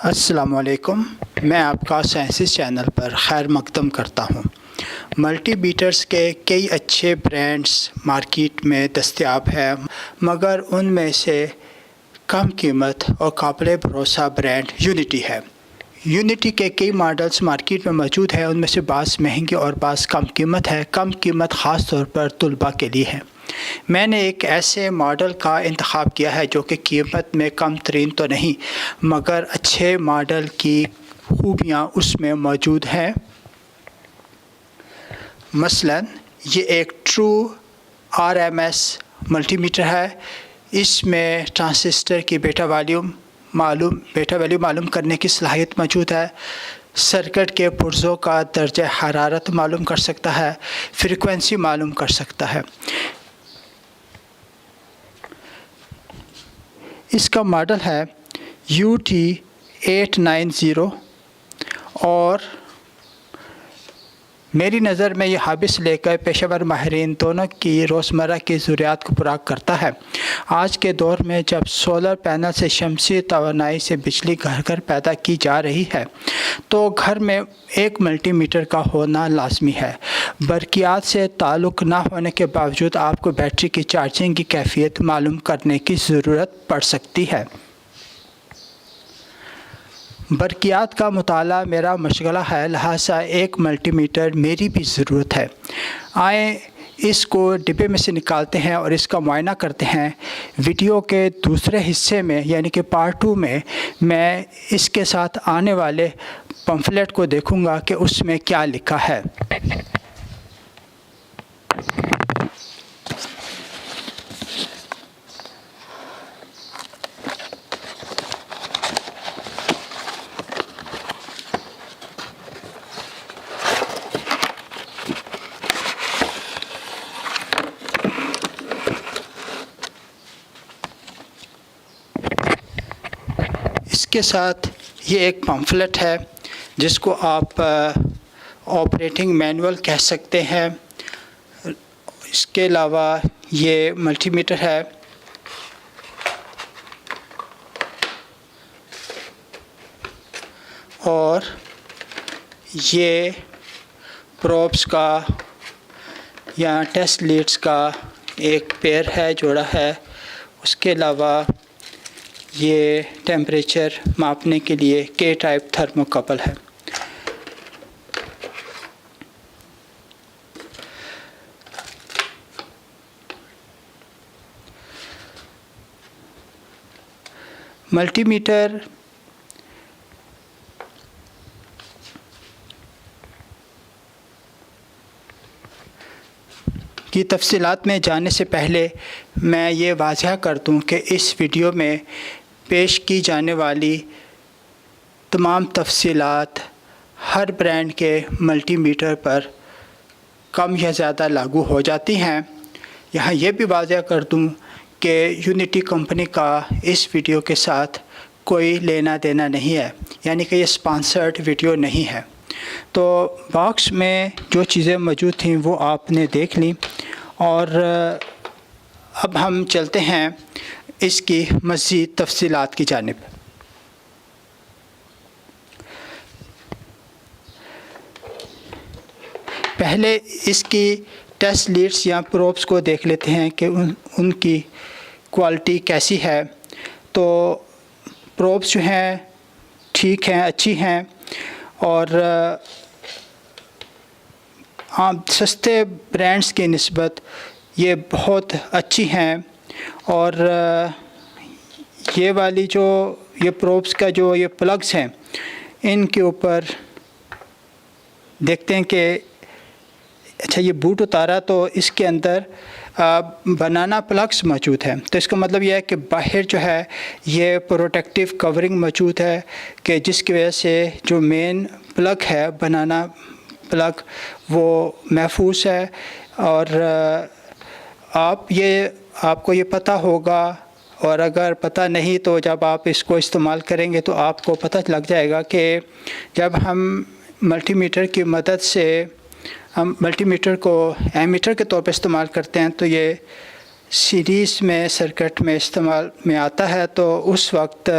अस्सलामुअलैकुम। मैं आपका साइंसिस चैनल पर खैर मकदम करता हूँ। मल्टीमीटर्स के कई अच्छे ब्रांड्स मार्केट में दस्तयाब हैं, मगर उनमें से कम कीमत और काबिल भरोसा ब्रांड यूनिटी है। यूनिटी के कई मॉडल्स मार्केट में मौजूद हैं, उनमें से बाज़ महंगे और बाज़ कम कीमत है। कम कीमत ख़ास तौर पर तुलबा के लिए है। मैंने एक ऐसे मॉडल का इंतखाब किया है जो कि कीमत में कम तरीन तो नहीं, मगर अच्छे मॉडल की खूबियाँ उसमें मौजूद हैं। मसलन ये एक ट्रू RMS मल्टीमीटर है। इसमें ट्रांजिस्टर की बेटा वैल्यू मालूम करने की सलाहियत मौजूद है। सर्किट के पुर्ज़ों का दर्जा हरारत मालूम कर सकता है, फ्रीक्वेंसी मालूम कर सकता है। इसका मॉडल है UT890 और मेरी नज़र में ये हाबी से लेकर पेशेवर माहिरीन दोनों की रोज़मर्रा की ज़रूरियात को पूरा करता है। आज के दौर में जब सोलर पैनल से शमसी तवानाई से बिजली घर घर पैदा की जा रही है, तो घर में एक मल्टीमीटर का होना लाजमी है। बरक़ियात से ताल्लुक़ ना होने के बावजूद आपको बैटरी की चार्जिंग की कैफियत मालूम करने की ज़रूरत पड़ सकती है। बरक़ियात का मुताला मेरा मशगला है, लिहाजा एक मल्टीमीटर मेरी भी ज़रूरत है। आए इसको डिब्बे में से निकालते हैं और इसका मुआयना करते हैं। वीडियो के दूसरे हिस्से में यानी कि पार्ट 2 में मैं इसके साथ आने वाले पम्फलेट को देखूंगा कि उसमें क्या लिखा है। इसके साथ ये एक पम्फलेट है जिसको आप ऑपरेटिंग मैनुअल कह सकते हैं। इसके अलावा ये मल्टीमीटर है। और ये प्रोब्स का या टेस्ट लीड्स का एक पेयर है, जोड़ा है। उसके अलावा ये टेम्परेचर मापने के लिए K टाइप थर्मोकपल है। मल्टीमीटर की तफसीलात में जाने से पहले मैं ये वाज़ह कर दूं कि इस वीडियो में पेश की जाने वाली तमाम तफसीलात हर ब्रांड के मल्टीमीटर पर कम या ज़्यादा लागू हो जाती हैं। यहाँ ये भी वाज़ह कर दूं कि यूनिटी कंपनी का इस वीडियो के साथ कोई लेना देना नहीं है, यानी कि ये स्पॉन्सर्ड वीडियो नहीं है। तो बॉक्स में जो चीज़ें मौजूद थीं वो आपने देख ली, और अब हम चलते हैं इसकी मज़ीद तफसीलात की जानिब। पहले इसकी टेस्ट लीड्स या प्रोब्स को देख लेते हैं कि उनकी क्वालिटी कैसी है। तो प्रोब्स जो हैं ठीक हैं, अच्छी हैं, और आप सस्ते ब्रांड्स के निस्बत ये बहुत अच्छी हैं। और ये वाली जो ये प्रोब्स का जो ये प्लग्स हैं, इनके ऊपर देखते हैं कि अच्छा ये बूट उतारा तो इसके अंदर बनाना प्लग्स मौजूद है। तो इसका मतलब यह है कि बाहर जो है ये प्रोटेक्टिव कवरिंग मौजूद है कि जिसकी वजह से जो मेन प्लग है बनाना प्लग वो महफूज है। और आपको ये पता होगा, और अगर पता नहीं तो जब आप इसको इस्तेमाल करेंगे तो आपको पता लग जाएगा कि जब हम मल्टीमीटर की मदद से हम मल्टीमीटर को एमीटर के तौर पर इस्तेमाल करते हैं तो ये सीरीज़ में सर्किट में इस्तेमाल में आता है। तो उस वक्त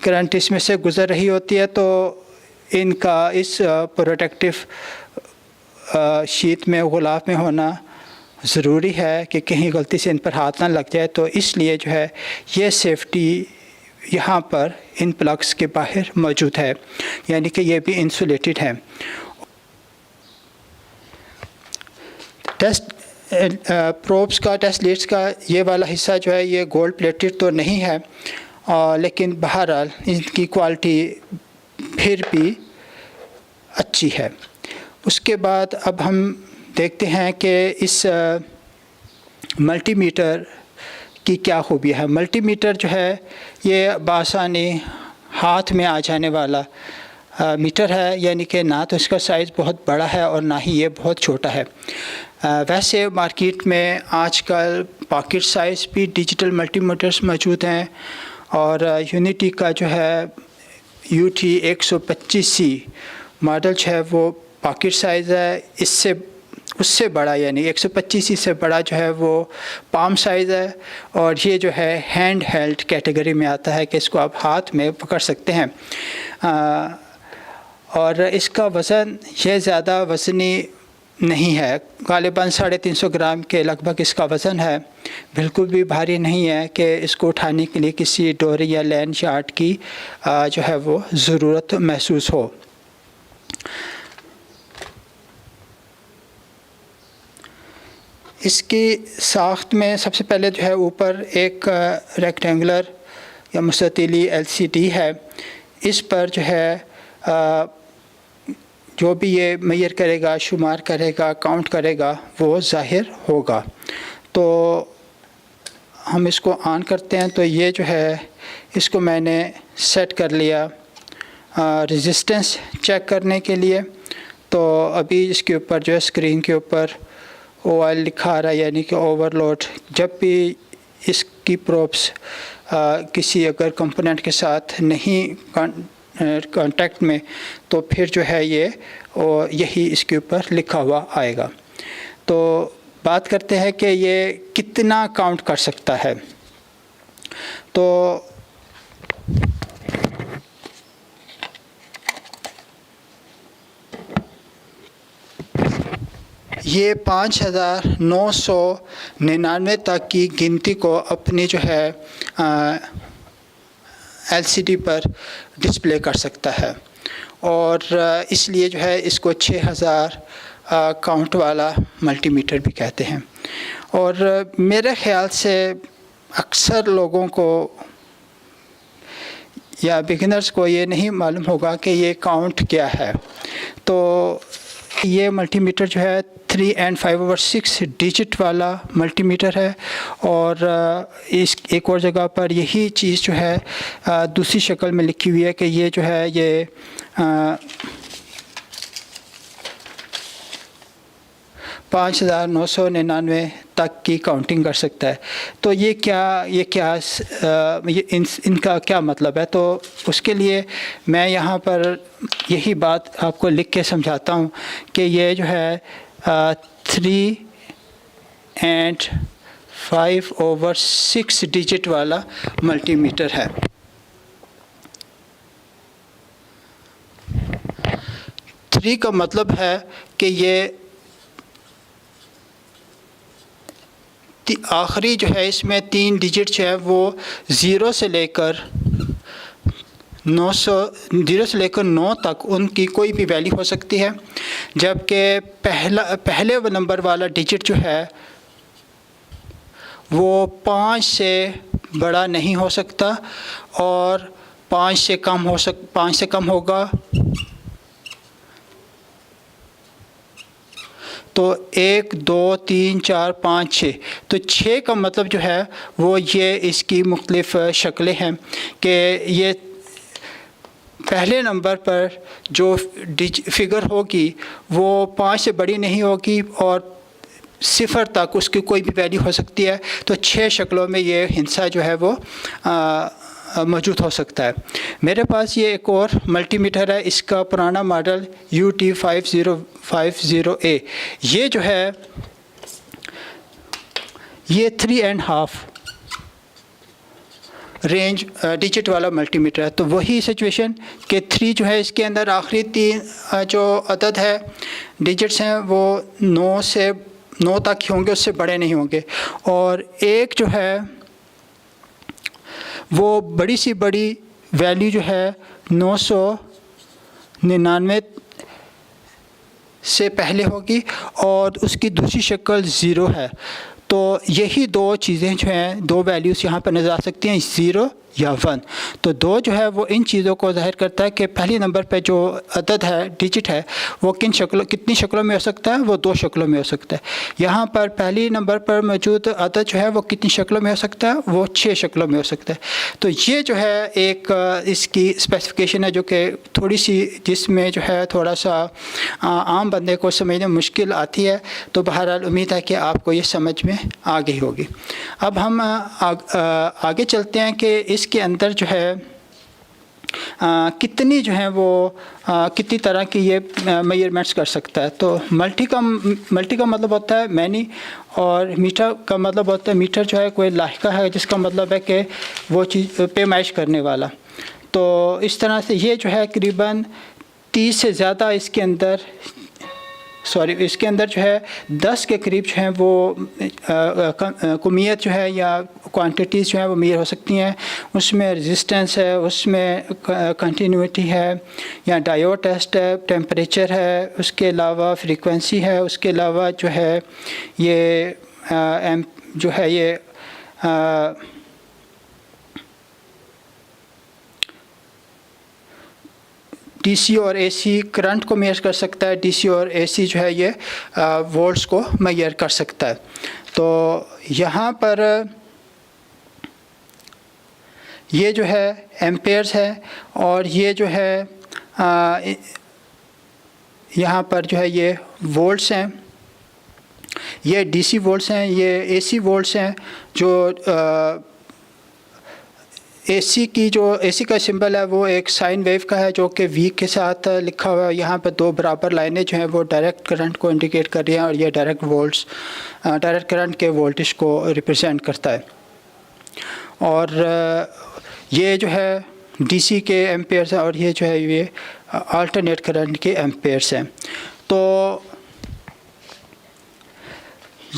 करंट इसमें से गुज़र रही होती है, तो इनका इस प्रोटेक्टिव शीट में, गुलाफ में होना ज़रूरी है कि कहीं गलती से इन पर हाथ ना लग जाए। तो इसलिए जो है ये सेफ्टी यहाँ पर इन प्लग्स के बाहर मौजूद है, यानी कि ये भी इंसुलेटेड है। टेस्ट प्रोब्स का, टेस्ट लीड्स का ये वाला हिस्सा जो है ये गोल्ड प्लेटेड तो नहीं है, लेकिन बहरहाल इनकी क्वालिटी फिर भी अच्छी है। उसके बाद अब हम देखते हैं कि इस मल्टीमीटर की क्या खूबी है। मल्टीमीटर जो है ये बासानी हाथ में आ जाने वाला मीटर है, यानी कि ना तो इसका साइज़ बहुत बड़ा है और ना ही ये बहुत छोटा है। वैसे मार्केट में आजकल पॉकेट साइज़ भी डिजिटल मल्टीमीटर्स मौजूद हैं, और यूनिटी का जो है UT 125C मॉडल जो है वो पॉकेट साइज़ है। इससे उससे बड़ा, यानी 125C से बड़ा जो है वो पाम साइज़ है, और ये जो है हैंड हेल्ड कैटेगरी में आता है कि इसको आप हाथ में पकड़ सकते हैं। और इसका वज़न ये ज़्यादा वज़नी नहीं है, गालिबन 350 ग्राम के लगभग इसका वज़न है। बिल्कुल भी भारी नहीं है कि इसको उठाने के लिए किसी डोरी या लैन चार्ट की जो है वो ज़रूरत महसूस हो। इसकी साख्त में सबसे पहले जो है ऊपर एक रेक्टेंगुलर या मुस्ततीली LCD है। इस पर जो है जो भी ये मेजर करेगा, शुमार करेगा, काउंट करेगा, वो ज़ाहिर होगा। तो हम इसको ऑन करते हैं, तो ये जो है इसको मैंने सेट कर लिया रेजिस्टेंस चेक करने के लिए। तो अभी इसके ऊपर जो है स्क्रीन के ऊपर OL लिखा आ रहा है, यानी कि ओवरलोड। जब भी इसकी प्रोब्स किसी अगर कंपोनेंट के साथ नहीं कांटेक्ट में, तो फिर जो है ये यही इसके ऊपर लिखा हुआ आएगा। तो बात करते हैं कि ये कितना काउंट कर सकता है। तो ये 5999 तक की गिनती को अपनी जो है LCD पर डिस्प्ले कर सकता है, और इसलिए जो है इसको 6000 काउंट वाला मल्टीमीटर भी कहते हैं। और मेरे ख़्याल से अक्सर लोगों को या बिगिनर्स को ये नहीं मालूम होगा कि ये काउंट क्या है। तो ये मल्टीमीटर जो है 3 and 5/6 डिजिट वाला मल्टीमीटर है, और इस एक और जगह पर यही चीज़ जो है दूसरी शक्ल में लिखी हुई है कि ये जो है ये 5999 तक की काउंटिंग कर सकता है। तो ये इनका क्या मतलब है? तो उसके लिए मैं यहाँ पर यही बात आपको लिख के समझाता हूँ कि ये जो है 3 and 5/6 डिजिट वाला मल्टीमीटर है। थ्री का मतलब है कि ये आखिरी जो है इसमें 3 डिजिट जो है वो 0 से लेकर 9 तक उनकी कोई भी वैल्यू हो सकती है, जबकि पहले नंबर वाला डिजिट जो है वो 5 से बड़ा नहीं हो सकता और 5 से कम होगा। तो 1 2 3 4 5 6, तो 6 का मतलब जो है वो ये इसकी मुख्तलिफ़ शक्लें हैं कि ये पहले नंबर पर जो फिगर होगी वो 5 से बड़ी नहीं होगी और 0 तक उसकी कोई भी वैल्यू हो सकती है। तो 6 शक्लों में ये हिस्सा जो है वो मौजूद हो सकता है। मेरे पास ये एक और मल्टीमीटर है, इसका पुराना मॉडल UT 5050A। ये जो है ये 3.5 रेंज डिजिट वाला मल्टीमीटर है। तो वही सिचुएशन कि 3 जो है इसके अंदर आखिरी 3 जो अदद है डिजिट्स हैं वो 9 तक ही होंगे, उससे बड़े नहीं होंगे। और एक जो है वो बड़ी सी बड़ी वैल्यू जो है 999 से पहले होगी और उसकी दूसरी शक्ल ज़ीरो है। तो यही दो चीज़ें जो हैं, दो वैल्यूज़ यहाँ पर नज़र आ सकती हैं, 0 या 1। तो 2 जो है वो इन चीज़ों को ज़ाहिर करता है कि पहले नंबर पे जो अदद है, डिजिट है, वो कितनी शक्लों में हो सकता है, वो 2 शक्लों में हो सकता है। यहाँ पर पहली नंबर पर मौजूद अदद जो है वो कितनी शक्लों में हो सकता है, वो 6 शक्लों में हो सकता है। तो ये जो है एक इसकी स्पेसिफिकेशन है जो कि थोड़ी सी, जिसमें जो है थोड़ा सा आम बंदे को समझने में मुश्किल आती है। तो बहरहाल उम्मीद है कि आपको ये समझ में आ गई होगी। अब हम आगे चलते हैं कि इसके अंदर जो है कितनी जो है वो कितनी तरह की ये मेजरमेंट्स कर सकता है। तो मल्टी का मतलब होता है मैनी, और मीटर का मतलब होता है, मीटर जो है कोई लाहिका है जिसका मतलब है कि वो चीज़ पैमाइश करने वाला। तो इस तरह से ये जो है करीबन 30 से ज़्यादा इसके अंदर जो है 10 के करीब जो हैं वो कमियत जो है या क्वांटिटीज़ जो है वो मेजर हो सकती हैं। उसमें रेजिस्टेंस है, उसमें कंटिन्यूटी है, या डायोड टेस्ट है, टेम्परेचर है, उसके अलावा फ्रीक्वेंसी है, उसके अलावा जो है ये जो है ये डीसी और एसी करंट को मेजर कर सकता है। डीसी और एसी जो है ये वोल्ट्स को मेजर कर सकता है। तो यहाँ पर ये जो है एम्पेयर्स है, और ये जो है यहाँ पर जो है ये वोल्ट्स हैं, ये डीसी वोल्ट्स हैं, ये एसी वोल्ट्स हैं। जो एसी का सिंबल है वो एक साइन वेव का है जो कि वी के साथ लिखा हुआ है। यहाँ पर 2 बराबर लाइनें जो हैं वो डायरेक्ट करंट को इंडिकेट कर रही हैं, और ये डायरेक्ट करंट के वोल्टेज को रिप्रेजेंट करता है। और ये जो है डीसी के एम्पेयर्स हैं, और ये जो है ये अल्टरनेट करंट के एम्पेयर्स हैं। तो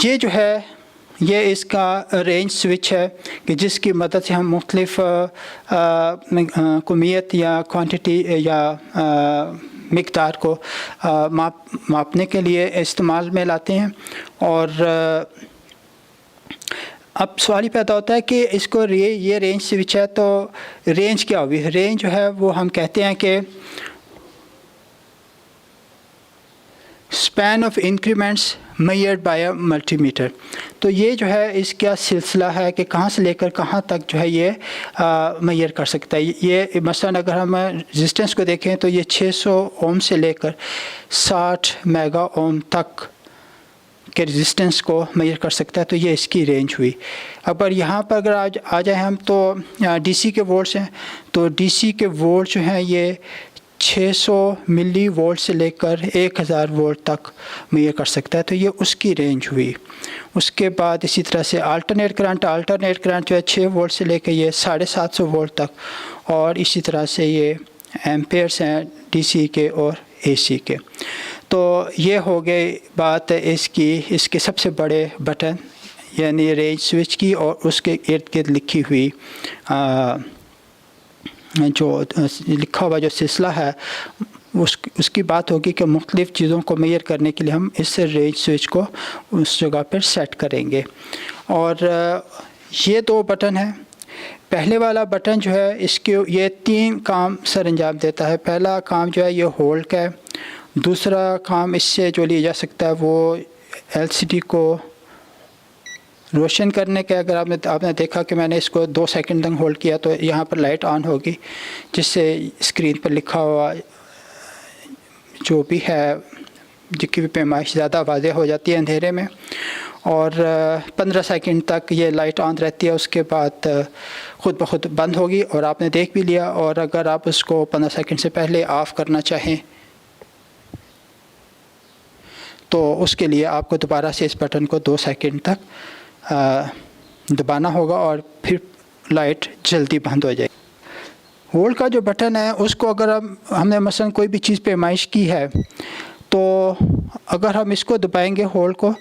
ये जो है ये इसका रेंज स्विच है कि जिसकी मदद से हम मुख्तलिफ कमियत या क्वांटिटी या मिक़दार को मापने के लिए इस्तेमाल में लाते हैं। और अब सवाल पैदा होता है कि इसको ये रेंज स्विच है, तो रेंज क्या होगी। रेंज जो है वो हम कहते हैं कि span of increments measured by a multimeter. तो ये जो है इसका सिलसिला है कि कहाँ से लेकर कहाँ तक जो है ये मेजर कर सकता है। ये मसलन अगर हम रेजिस्टेंस को देखें तो ये 600 ओम से लेकर 60 मेगा ओम तक के रेजिस्टेंस को मेजर कर सकता है। तो ये इसकी रेंज हुई। अगर यहाँ पर अगर आ जाए हम तो डीसी के वोल्ट्स हैं, तो डीसी के वोल्ट जो हैं ये 600 मिली वोल्ट से लेकर 1000 वोल्ट तक मेजर कर सकता है। तो ये उसकी रेंज हुई। उसके बाद इसी तरह से अल्टरनेट करंट जो है 6 वोल्ट से लेकर ये 750 वोल्ट तक, और इसी तरह से ये एम्पेयर्स हैं डीसी के और एसी के। तो ये हो गई बात इसके सबसे बड़े बटन यानी रेंज स्विच की, और उसके इर्द गिर्द लिखी हुई जो लिखा हुआ जो सिलसिला है उसकी बात होगी कि मुख्तलिफ़ चीज़ों को मेजर करने के लिए हम इस रेंज स्विच को उस जगह पर सेट करेंगे। और ये 2 बटन हैं। पहले वाला बटन जो है इसके ये 3 काम सर अंजाम देता है। पहला काम जो है ये होल्ड का है। दूसरा काम इससे जो लिया जा सकता है वो एलसीडी को रोशन करने के। अगर आपने देखा कि मैंने इसको 2 सेकंड तक होल्ड किया तो यहाँ पर लाइट ऑन होगी, जिससे स्क्रीन पर लिखा हुआ जो भी है जिसकी भी पैमाइश ज़्यादा वाज़ेह हो जाती है अंधेरे में। और 15 सेकंड तक ये लाइट ऑन रहती है, उसके बाद ख़ुद ब खुद बंद होगी और आपने देख भी लिया। और अगर आप उसको 15 सेकंड से पहले ऑफ़ करना चाहें तो उसके लिए आपको दोबारा से इस बटन को 2 सेकंड तक दबाना होगा और फिर लाइट जल्दी बंद हो जाए। होल्ड का जो बटन है उसको अगर हमने मसलन कोई भी चीज़ पैमाइश की है तो अगर हम इसको दबाएंगे होल्ड को,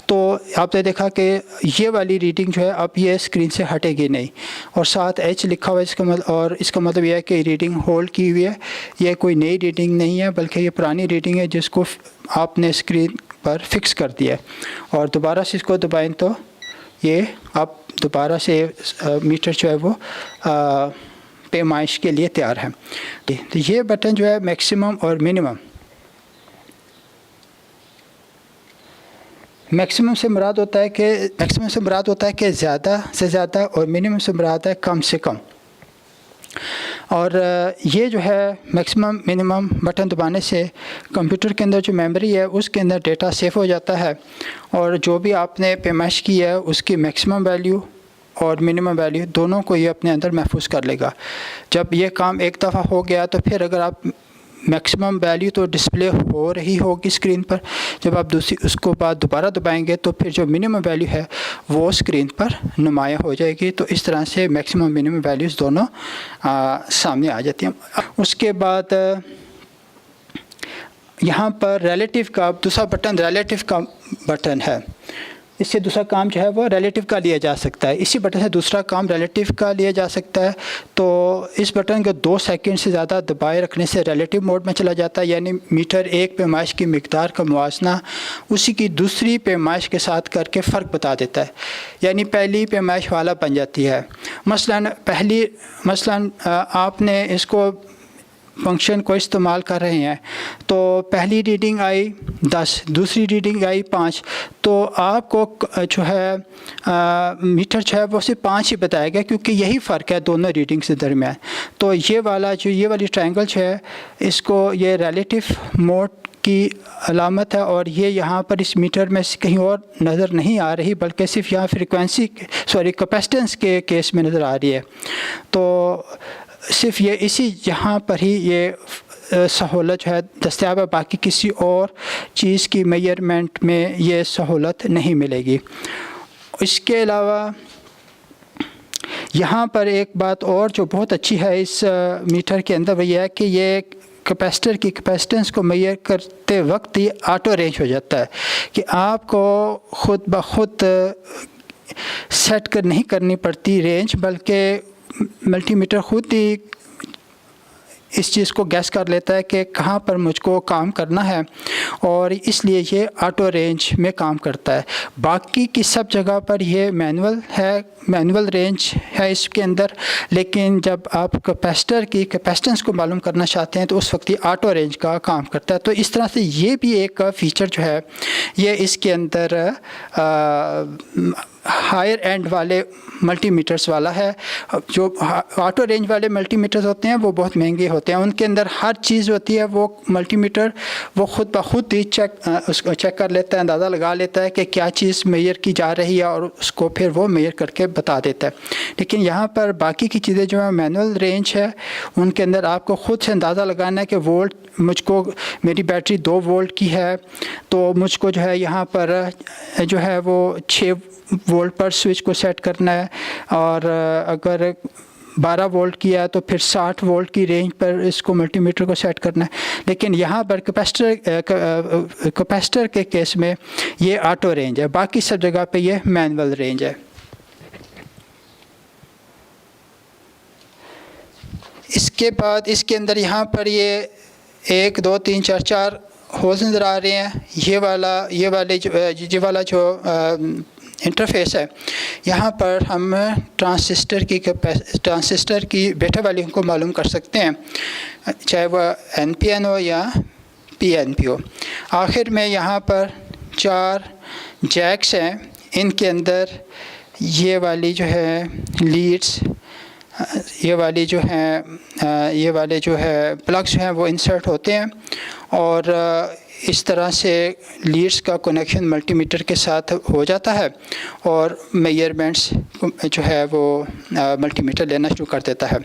तो आपने देखा कि ये वाली रीडिंग जो है अब ये स्क्रीन से हटेगी नहीं, और साथ एच लिखा हुआ है इसका मतलब यह है कि रीडिंग होल्ड की हुई है। ये कोई नई रीडिंग नहीं है बल्कि ये पुरानी रीडिंग है जिसको आपने स्क्रीन पर फिक्स कर दिया है। और दोबारा से इसको दबाएं तो ये अब दोबारा से मीटर जो है वो पैमाइश के लिए तैयार है। तो ये बटन जो है मैक्सिमम और मिनिमम, मैक्सिमम से मुराद होता है कि ज़्यादा से ज़्यादा और मिनिमम से मुराद है कम से कम। और ये जो है मैक्सिमम मिनिमम बटन दबाने से कंप्यूटर के अंदर जो मेमोरी है उसके अंदर डेटा सेव हो जाता है, और जो भी आपने पैमाइश की है उसकी मैक्सिमम वैल्यू और मिनिमम वैल्यू दोनों को ये अपने अंदर महफूज कर लेगा। जब ये काम एक दफ़ा हो गया तो फिर अगर आप मैक्सिमम वैल्यू तो डिस्प्ले हो रही होगी स्क्रीन पर, जब आप उसको बाद दोबारा दबाएंगे तो फिर जो मिनिमम वैल्यू है वो स्क्रीन पर नुमायाँ हो जाएगी। तो इस तरह से मैक्सिमम मिनिमम वैल्यूज़ दोनों सामने आ जाती हैं। उसके बाद यहाँ पर रिलेटिव का दूसरा बटन रिलेटिव का बटन है। इससे दूसरा काम जो है वो रिलेटिव का लिया जा सकता है। इसी बटन से दूसरा काम रिलेटिव का लिया जा सकता है। तो इस बटन को 2 सेकंड से ज़्यादा दबाए रखने से रिलेटिव मोड में चला जाता है, यानी मीटर एक पैमाइश की मिकदार का मुआवजना उसी की दूसरी पैमाइश के साथ करके फ़र्क बता देता है, यानी पहली पैमाइश वाला बन जाती है। मसलन आपने इसको फंक्शन को इस्तेमाल कर रहे हैं तो पहली रीडिंग आई 10, दूसरी रीडिंग आई 5, तो आपको जो है मीटर जो है वो सिर्फ 5 ही बताएगा, क्योंकि यही फ़र्क है दोनों रीडिंग्स के दरमियान। तो ये वाली ट्रायंगल जो है इसको ये रिलेटिव मोड की अलामत है, और ये यहाँ पर इस मीटर में कहीं और नज़र नहीं आ रही बल्कि सिर्फ यहाँ कैपेसिटेंस के केस में नज़र आ रही है। तो सिर्फ ये इसी यहाँ पर ही ये सहूलत जो है दस्तयाब है, बाकी किसी और चीज़ की मेजरमेंट में ये सहूलत नहीं मिलेगी। इसके अलावा यहाँ पर एक बात और जो बहुत अच्छी है इस मीटर के अंदर, वो ये है कि ये कैपेसिटर की कैपेसिटेंस को मेजर करते वक्त ये ऑटो रेंज हो जाता है, कि आपको ख़ुद ब खुद सेट नहीं करनी पड़ती रेंज, बल्कि मल्टीमीटर खुद ही इस चीज़ को गैस कर लेता है कि कहाँ पर मुझको काम करना है, और इसलिए ये ऑटो रेंज में काम करता है। बाकी की सब जगह पर ये मैनुअल रेंज है इसके अंदर, लेकिन जब आप कैपेसिटर की कैपेसिटेंस को मालूम करना चाहते हैं तो उस वक्त ये ऑटो रेंज का काम करता है। तो इस तरह से ये भी एक फ़ीचर जो है ये इसके अंदर हायर एंड वाले मल्टीमीटर्स वाला है। जो ऑटो रेंज वाले मल्टीमीटर्स होते हैं वो बहुत महंगे होते हैं, उनके अंदर हर चीज़ होती है, वो मल्टीमीटर वो ख़ुद ब खुद ही उसको चेक कर लेता है, अंदाज़ा लगा लेता है कि क्या चीज़ मेजर की जा रही है, और उसको फिर वो मेजर करके बता देता है। लेकिन यहाँ पर बाकी की चीज़ें जो है मैनुअल रेंज है, उनके अंदर आपको ख़ुद से अंदाज़ा लगाना है कि वोल्ट मेरी बैटरी 2 वोल्ट की है, तो मुझको जो है यहाँ पर जो है वो 6 वोल्ट पर स्विच को सेट करना है, और अगर 12 वोल्ट किया तो फिर 60 वोल्ट की रेंज पर इसको मल्टीमीटर को सेट करना है। लेकिन यहाँ पर कैपेसिटर के केस में ये ऑटो रेंज है, बाकी सब जगह पे ये मैनुअल रेंज है। इसके बाद इसके अंदर यहाँ पर ये 1 2 3 4 4 होल्स नज़र आ रहे हैं। ये वाला जो इंटरफेस है, यहाँ पर हम ट्रांजिस्टर की बेटा वैल्यू को मालूम कर सकते हैं, चाहे वह NPN हो या PNP हो। आखिर में यहाँ पर 4 जैक्स हैं, इनके अंदर ये वाली जो है लीड्स, ये वाले जो है प्लग्स हैं वो इंसर्ट होते हैं, और इस तरह से लीड्स का कनेक्शन मल्टीमीटर के साथ हो जाता है, और मेजरमेंट्स जो है वो मल्टीमीटर लेना शुरू कर देता है।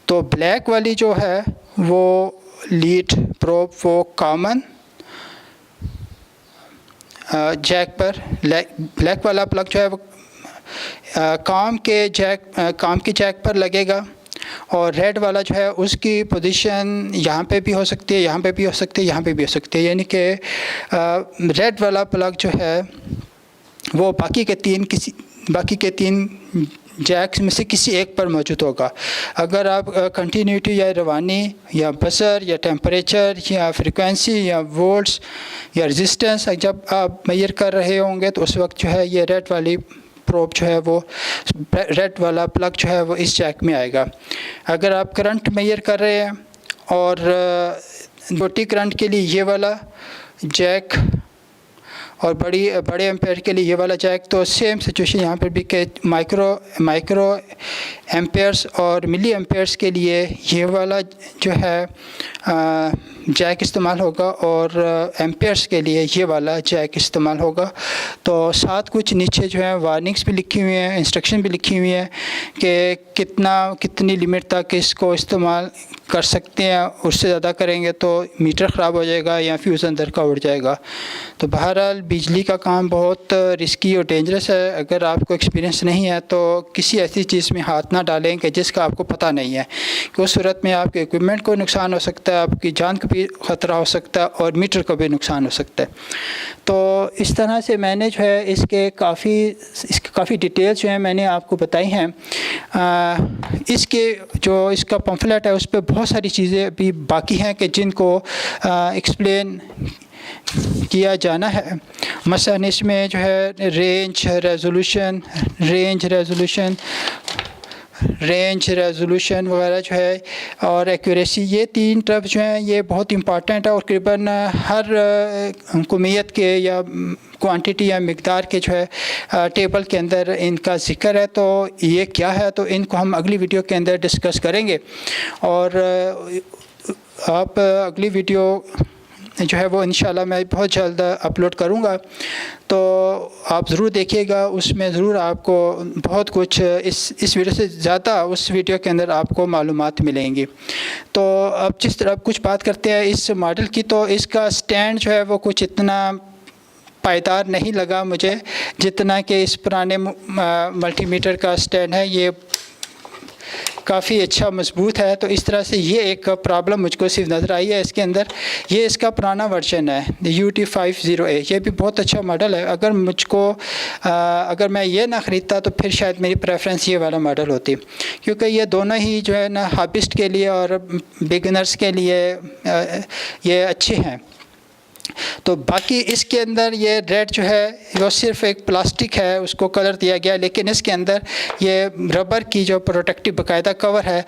तो ब्लैक वाली जो है वो लीड प्रोब वो कॉमन जैक पर, ब्लैक वाला प्लग जो है वो काम की जैक पर लगेगा, और रेड वाला जो है उसकी पोजीशन यहाँ पे भी हो सकती है, यहाँ पे भी हो सकती है, यहाँ पे भी हो सकती है। यानी कि रेड वाला प्लग जो है वो बाकी के तीन जैक्स में से किसी एक पर मौजूद होगा। अगर आप कंटिन्यूटी या रवानी या बजर या टेम्परेचर या फ्रीक्वेंसी या वोल्ट्स या रेजिस्टेंस जब आप मेजर कर रहे होंगे तो उस वक्त जो है ये रेड वाली प्रोब जो है वो रेड वाला प्लग जो है वो इस जैक में आएगा। अगर आप करंट मेजर कर रहे हैं और छोटी करंट के लिए ये वाला जैक और बड़े एम्पेयर के लिए ये वाला जैक, तो सेम सिचुएशन यहाँ पर भी कि माइक्रो एम्पेयर्स और मिली एम्पेयर्स के लिए ये वाला जो है जैक इस्तेमाल होगा और एम्पेयर्स के लिए ये वाला जैक इस्तेमाल होगा। तो साथ कुछ नीचे जो है वार्निंग्स भी लिखी हुई हैं, इंस्ट्रक्शन भी लिखी हुई हैं कि कितनी लिमिट तक इसको इस्तेमाल कर सकते हैं। उससे ज़्यादा करेंगे तो मीटर ख़राब हो जाएगा या फ्यूज़ अंदर का उड़ जाएगा। तो बहरहाल बिजली का काम बहुत रिस्की और डेंजरस है। अगर आपको एक्सपीरियंस नहीं है तो किसी ऐसी चीज़ में हाथ ना डालें कि जिसका आपको पता नहीं है, कि उस सूरत में आपके इक्विपमेंट को नुकसान हो सकता है, आपकी जान को भी ख़तरा हो सकता है और मीटर को भी नुकसान हो सकता है। तो इस तरह से मैंने जो है इसके काफ़ी डिटेल्स जो है मैंने आपको बताई हैं। इसका पम्फलेट है उस पर बहुत सारी चीज़ें अभी बाकी हैं कि जिनको एक्सप्लेन किया जाना है। मसलन इसमें जो है रेंज रेजोल्यूशन वगैरह जो है और एक्यूरेसी, ये तीन टर्म जो हैं ये बहुत इंपॉर्टेंट है और तकरीबन हर कमियत के या क्वांटिटी या मिक़दार के जो है टेबल के अंदर इनका ज़िक्र है। तो ये क्या है तो इनको हम अगली वीडियो के अंदर डिस्कस करेंगे और आप अगली वीडियो जो है वो इंशाल्लाह मैं बहुत जल्द अपलोड करूँगा। तो आप ज़रूर देखिएगा, उसमें ज़रूर आपको बहुत कुछ इस वीडियो से ज़्यादा उस वीडियो के अंदर आपको मालूमात मिलेंगी। तो अब जिस तरह कुछ बात करते हैं इस मॉडल की, तो इसका स्टैंड जो है वो कुछ इतना पायदार नहीं लगा मुझे जितना कि इस पुराने मल्टीमीटर का स्टैंड है। ये काफ़ी अच्छा मजबूत है। तो इस तरह से ये एक प्रॉब्लम मुझको सिर्फ नज़र आई है इसके अंदर। ये इसका पुराना वर्जन है UT50A, ये भी बहुत अच्छा मॉडल है। अगर मैं ये ना ख़रीदता तो फिर शायद मेरी प्रेफरेंस ये वाला मॉडल होती, क्योंकि ये दोनों ही जो है ना हॉबिस्ट के लिए और बिगिनर्स के लिए ये अच्छे हैं। तो बाकी इसके अंदर ये रेड जो है वो सिर्फ एक प्लास्टिक है, उसको कलर दिया गया, लेकिन इसके अंदर ये रबर की जो प्रोटेक्टिव बाकायदा कवर है